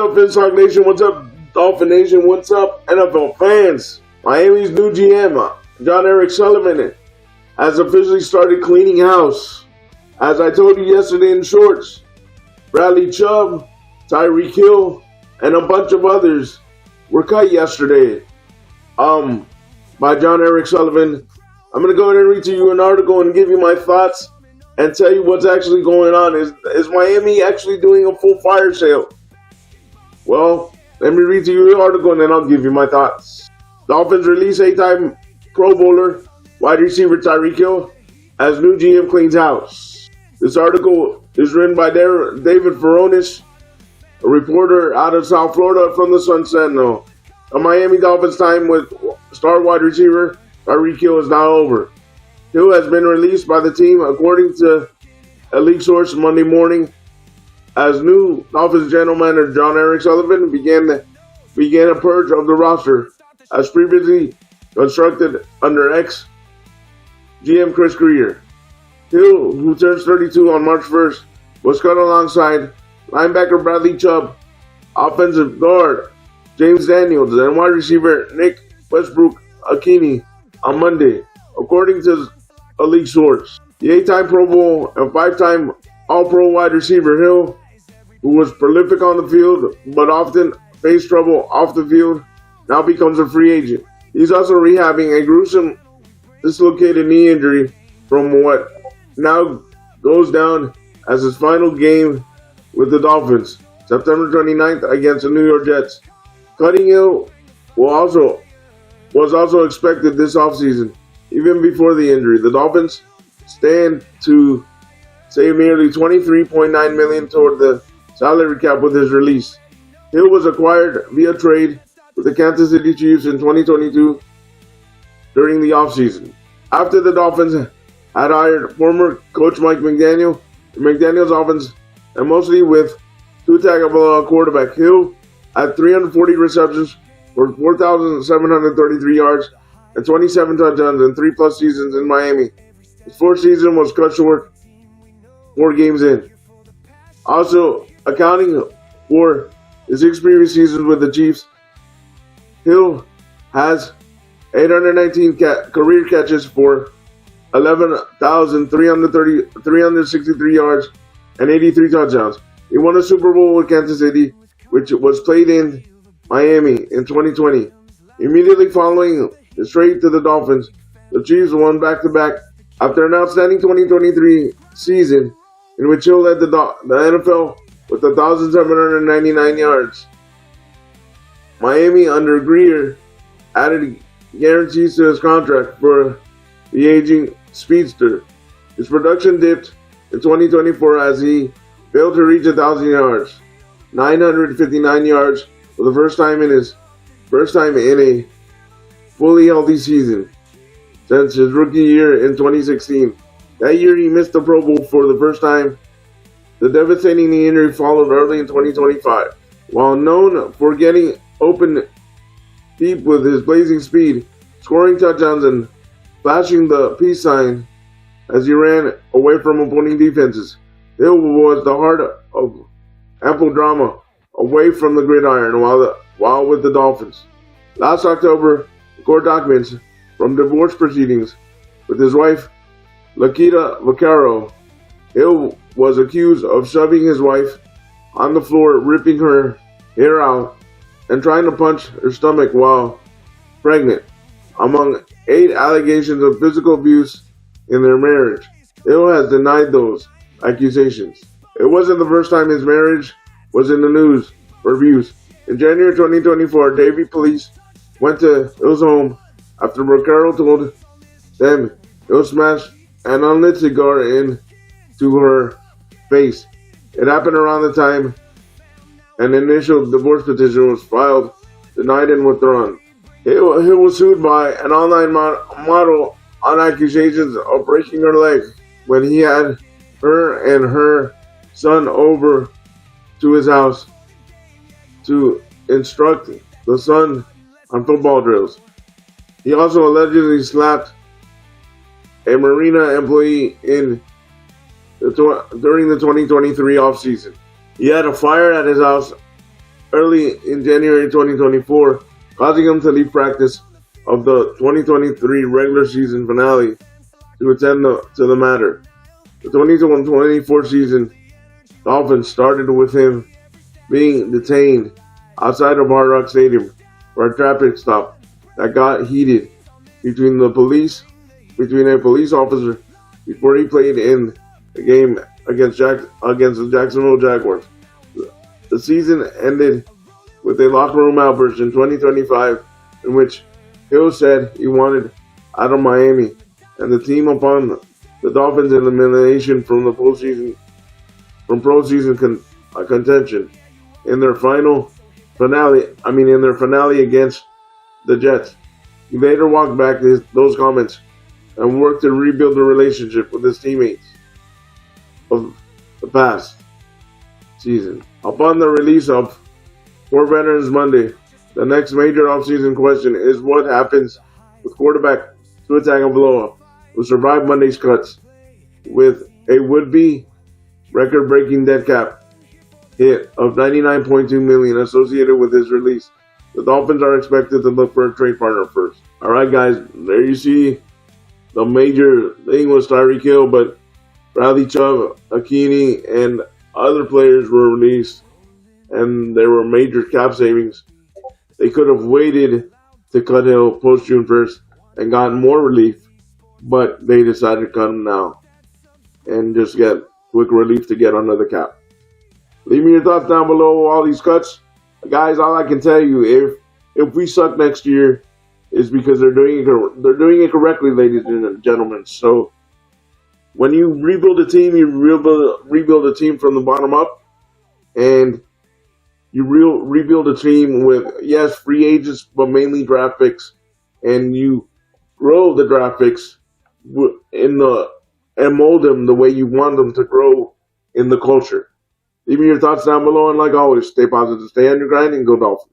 up, Phinstalk Nation? What's up, Dolphin Nation? What's up, NFL fans? Miami's new GM, John Eric Sullivan, has officially started cleaning house. As I told you yesterday in shorts, Bradley Chubb, Tyreek Hill, and a bunch of others were cut yesterday by John Eric Sullivan. I'm going to go ahead and read to you an article and give you my thoughts and tell you what's actually going on. Is Miami actually doing a full fire sale? Well, let me read to you the article and then I'll give you my thoughts. Dolphins release 8-time Pro Bowler wide receiver Tyreek Hill as new GM cleans house. This article is written by David Furonis, a reporter out of South Florida from the Sun Sentinel. The Miami Dolphins' time with star wide receiver Tyreek Hill is now over. Hill has been released by the team, according to a league source Monday morning, as new Dolphins general manager John Eric Sullivan began a purge of the roster, as previously constructed under ex-GM Chris Greer. Hill, who turns 32 on March 1st, was cut alongside linebacker Bradley Chubb, offensive guard James Daniels, and wide receiver Nick Westbrook-Ikhine on Monday, according to a league source. The 8-time Pro Bowl and 5-time All-Pro wide receiver Hill, who was prolific on the field but often faced trouble off the field, now becomes a free agent. He's also rehabbing a gruesome dislocated knee injury from what now goes down as his final game with the Dolphins, September 29th against the New York Jets. Cutting Hill was also expected this offseason, even before the injury. The Dolphins stand to save nearly $23.9 million toward the salary cap with his release. Hill was acquired via trade with the Kansas City Chiefs in 2022 during the offseason. After the Dolphins had hired former coach Mike McDaniel, McDaniel's offense, and mostly with Tua Tagovailoa quarterback, Hill had 340 receptions for 4,733 yards and 27 touchdowns in 3+ seasons in Miami. His fourth season was cut short 4 games in. Also, accounting for his 6 previous seasons with the Chiefs, Hill has 819 career catches for 11,363 yards and 83 touchdowns. He won a Super Bowl with Kansas City, which was played in Miami in 2020. Immediately following his trade to the Dolphins, the Chiefs won back-to-back after an outstanding 2023 season in which Hill led the NFL with 1,799 yards. Miami, under Greer, added guarantees to his contract for the aging speedster. His production dipped in 2024 as he failed to reach 1,000 yards, 959 yards for the first time in a fully healthy season since his rookie year in 2016. That year he missed the Pro Bowl for the first time. The devastating knee injury followed early in 2025. While known for getting open deep with his blazing speed, scoring touchdowns, and flashing the peace sign as he ran away from opposing defenses, Hill was the heart of ample drama away from the gridiron while with the Dolphins. Last October, court documents from divorce proceedings with his wife, Lakita Vaccaro. Hill was accused of shoving his wife on the floor, ripping her hair out, and trying to punch her stomach while pregnant, among 8 allegations of physical abuse in their marriage. Hill has denied those accusations. It wasn't the first time his marriage was in the news for abuse. In January 2024, Davie police went to Hill's home after Vaccaro told them Hill smashed an unlit cigar into her face. It happened around the time an initial divorce petition was filed, denied and withdrawn. Hill was sued by an online model on accusations of breaking her leg when he had her and her son over to his house to instruct the son on football drills. He also allegedly slapped a marina employee during the 2023 offseason. He had a fire at his house early in January 2024, causing him to leave practice of the 2023 regular season finale to attend to the matter. The 2024 season Dolphins started with him being detained outside of Hard Rock Stadium for a traffic stop that got heated between a police officer before he played in the game against the Jacksonville Jaguars. The season ended with a locker room outburst in 2025 in which Hill said he wanted out of Miami and the team upon the Dolphins' elimination from the postseason contention in their finale against the Jets. He later walked back those comments and worked to rebuild the relationship with his teammates of the past season. Upon the release of 4 Veterans Monday, the next major offseason question is what happens with quarterback Tua Tagovailoa, who survived Monday's cuts with a would-be record-breaking dead cap hit of $99.2 million associated with his release. The Dolphins are expected to look for a trade partner first. All right, guys, there you see the major thing was Tyreek Hill, but Bradley Chubb, Akini, and other players were released, and there were major cap savings. They could have waited to cut Hill post June 1st and gotten more relief, but they decided to cut him now and just get quick relief to get under the cap. Leave me your thoughts down below all these cuts. Guys, all I can tell you, if we suck next year, is because they're doing it correctly, ladies and gentlemen. So when you rebuild a team, you rebuild a team from the bottom up, and you rebuild a team with, yes, free agents, but mainly draft picks, and you grow the draft picks and mold them the way you want them to grow in the culture. Leave me your thoughts down below, and like always, stay positive, stay on your grind, and go Dolphins.